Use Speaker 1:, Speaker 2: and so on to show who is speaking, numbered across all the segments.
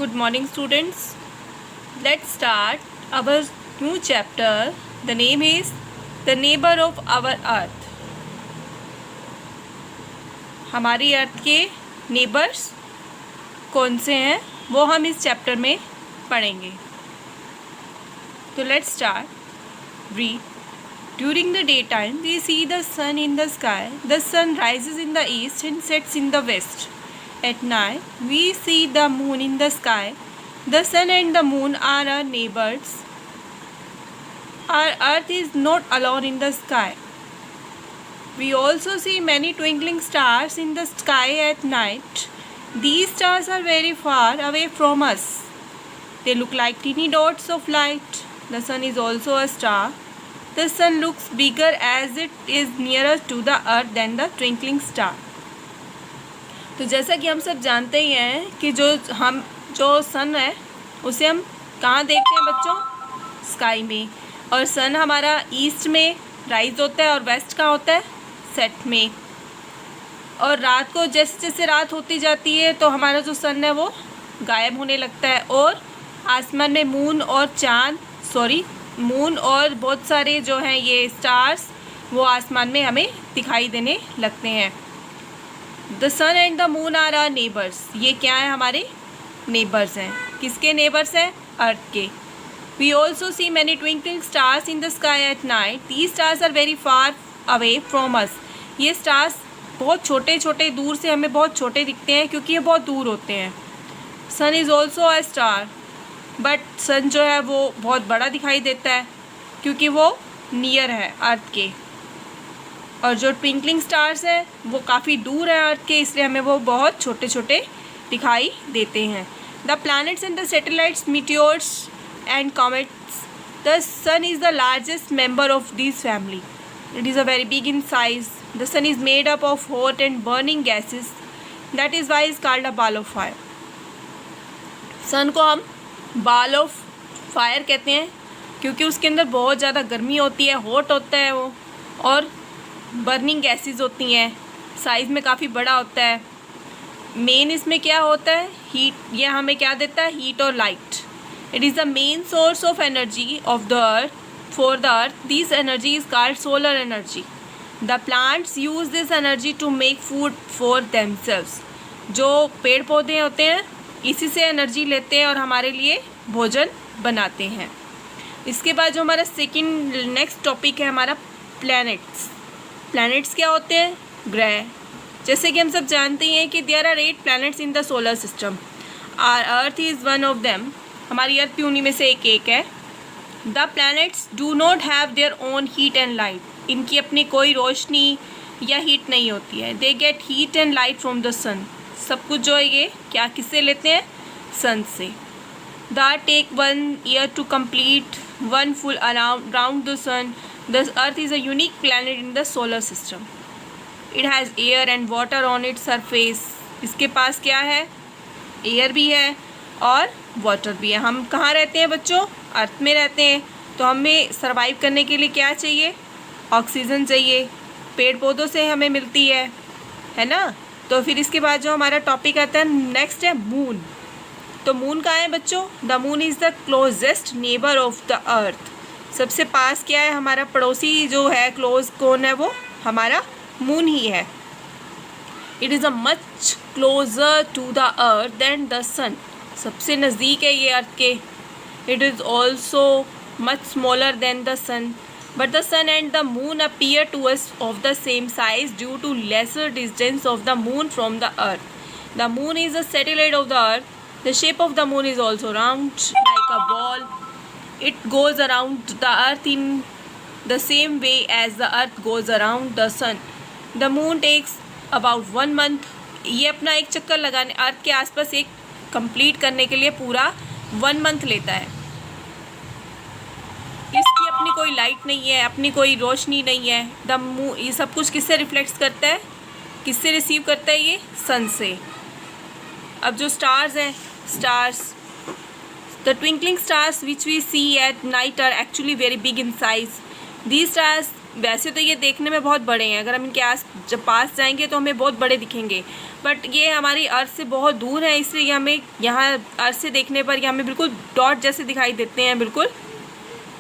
Speaker 1: Good morning, students. Let's start our new chapter. The name is The Neighbor of Our Earth. हमारी अर्थ के neighbours कौन से हैं वो हम इस चैप्टर में पढ़ेंगे. तो let's start. Read. During the daytime, we see the sun in the sky. The sun rises in the east and sets in the west. At night, we see the moon in the sky. The sun and the moon are our neighbors. Our earth is not alone in the sky. We also see many twinkling stars in the sky at night. These stars are very far away from us. They look like teeny dots of light. The sun is also a star. The sun looks bigger as it is nearer to the earth than the twinkling star. तो जैसा कि हम सब जानते ही हैं कि जो सन है उसे हम कहाँ देखते हैं बच्चों, स्काई में. और सन हमारा ईस्ट में राइज होता है और वेस्ट कहाँ होता है, सेट में. और रात को जैसे जैसे रात होती जाती है तो हमारा जो सन है वो गायब होने लगता है और आसमान में मून और बहुत सारे जो हैं ये स्टार्स वो आसमान में हमें दिखाई देने लगते हैं. The sun and the moon are our neighbours. ये क्या है, हमारे नेबर्स हैं. किसके नेबर्स हैं, अर्थ के. We also see many twinkling stars in the sky at night. These stars are very far away from us. ये स्टार्स बहुत छोटे छोटे दूर से हमें बहुत छोटे दिखते हैं क्योंकि ये बहुत दूर होते हैं. Sun is also a star but sun जो है वो बहुत बड़ा दिखाई देता है क्योंकि वो नियर है अर्थ के. और जो ट्विंकलिंग स्टार्स हैं वो काफ़ी दूर है अर्थ के, इसलिए हमें वो बहुत छोटे छोटे दिखाई देते हैं. The planets and the satellites, meteors and comets. The sun is the largest member of this family. It is a very big in size. The sun is made up of hot and burning gases. That is why is called a ball of fire. Sun को हम ball of fire कहते हैं क्योंकि उसके अंदर बहुत ज़्यादा गर्मी होती है, हॉट होता है वो, और बर्निंग गैसेस होती हैं. साइज़ में काफ़ी बड़ा होता है. मेन इसमें क्या होता है, हीट. ये हमें क्या देता है, हीट और light. It is the main source of energy of the earth for the earth. This energy is called solar energy. The plants use this energy to make food for themselves. जो पेड़ पौधे होते हैं इसी से energy लेते हैं और हमारे लिए भोजन बनाते हैं. इसके बाद जो हमारा नेक्स्ट टॉपिक है हमारा प्लैनेट्स. प्लैनेट्स क्या होते हैं, ग्रह. जैसे कि हम सब जानते हैं कि there are 8 planets in the solar system. Our earth is one of them. हमारी अर्थ भी उन्हीं में से एक है. The planets do not have their own heat and light. इनकी अपनी कोई रोशनी या हीट नहीं होती है. They get heat and light from the sun. सब कुछ जो है ये क्या किससे लेते हैं, सन से. The earth take 1 year to complete 1 full around the sun. The earth is a unique planet in the solar system. It has air and water on its surface. इसके पास क्या है, एयर भी है और वाटर भी है. हम कहाँ रहते हैं बच्चों, अर्थ में रहते हैं. तो हमें सर्वाइव करने के लिए क्या चाहिए, ऑक्सीजन चाहिए. पेड़ पौधों से हमें मिलती है ना. तो फिर इसके बाद जो हमारा टॉपिक आता है नेक्स्ट है मून. तो मून कहाँ है बच्चों, the moon is the closest neighbour of the अर्थ. सबसे पास क्या है, हमारा पड़ोसी जो है क्लोज कौन है, वो हमारा मून ही है. It is a much closer to the earth than the sun. सबसे नज़दीक है ये अर्थ के. It is also much smaller than the sun. But the sun and the moon appear to us of the same size due to lesser distance of the moon from the earth. The moon is a satellite of the earth. The shape of the moon is also round like a ball. It goes around the earth in the same way as the earth goes around the sun. The moon takes about 1 month. ये अपना एक चक्कर लगाने अर्थ के आसपास एक complete करने के लिए पूरा 1 month लेता है. इसकी अपनी कोई लाइट नहीं है, अपनी कोई रोशनी नहीं है. द मून ये सब कुछ किससे रिफ्लेक्ट करता है, किससे रिसीव करता है, ये सन से. अब जो स्टार्स हैं, stars, the twinkling stars which we see at night are actually very big in size. These stars वैसे तो ये देखने में बहुत बड़े हैं, अगर हम इनके जब पास जाएंगे तो हमें बहुत बड़े दिखेंगे, बट ये हमारी अर्थ से बहुत दूर है, इसलिए हमें यहाँ अर्थ से देखने पर ये हमें बिल्कुल डॉट जैसे दिखाई देते हैं। बिल्कुल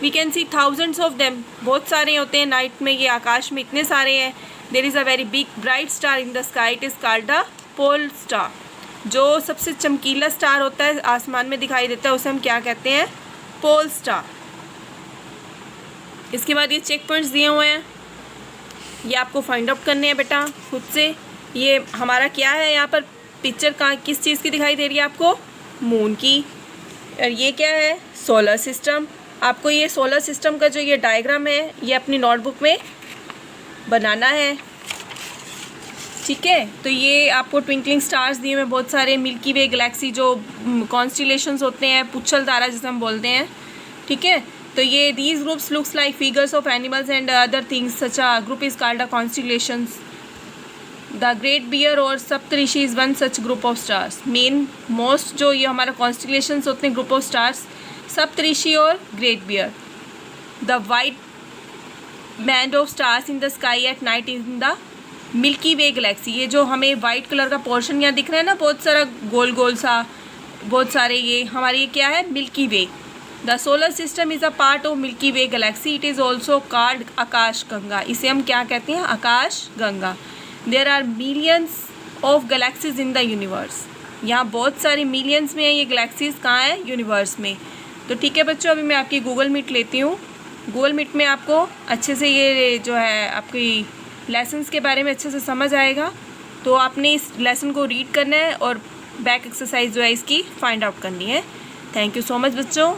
Speaker 1: we can see thousands of them, बहुत सारे होते हैं नाइट में, ये आकाश में इतने सारे हैं। There is a very big bright star in the sky, it is called the pole star. जो सबसे चमकीला स्टार होता है आसमान में दिखाई देता है उसे हम क्या कहते हैं? Pole star. इसके बाद ये चेक पॉइंट्स दिए हुए हैं, ये आपको फाइंड आउट करने हैं बेटा खुद से। ये हमारा क्या है, यहाँ पर पिक्चर का किस चीज़ की दिखाई दे रही है आपको? मून की। और ये क्या है? Solar system. आपको ये सोलर सिस्टम का जो ये डायग्राम है ये अपनी नोटबुक में बनाना है, ठीक है। तो ये आपको ट्विंकलिंग स्टार्स दिए हुए बहुत सारे, मिल्की वे गैलेक्सी जो कॉन्स्टिलेशंस होते हैं, पुच्छल तारा जिसे हम बोलते हैं, ठीक है। तो ये these groups looks like figures of animals and other things, such a group is called a constellations. The great bear और Saptarishi is one such group of stars. Main most जो ये हमारा कॉन्स्टिलेशंस होते हैं ग्रुप ऑफ स्टार्स, सप्तऋषि और great bear. The white band of stars in the sky at night in the milky way galaxy. ये जो हमें वाइट कलर का पोर्शन यहाँ दिख रहा है ना, बहुत सारा गोल गोल सा, बहुत सारे, ये हमारी ये क्या है? Milky way. The solar system is a part of milky way galaxy, it is also called Akash Ganga. इसे हम क्या कहते हैं? Akash Ganga. There are millions of galaxies in the universe. यहाँ बहुत सारी मिलियंस में है ये गैलेक्सीज, कहाँ है? यूनिवर्स में। तो ठीक है बच्चों, अभी मैं आपकी गूगल मीट लेती हूँ। गूगल मीट में आपको अच्छे से ये जो है आपकी लेसन्स के बारे में अच्छे से समझ आएगा। तो आपने इस लेसन को रीड करना है और बैक एक्सरसाइज जो है इसकी फाइंड आउट करनी है। थैंक यू सो मच बच्चों।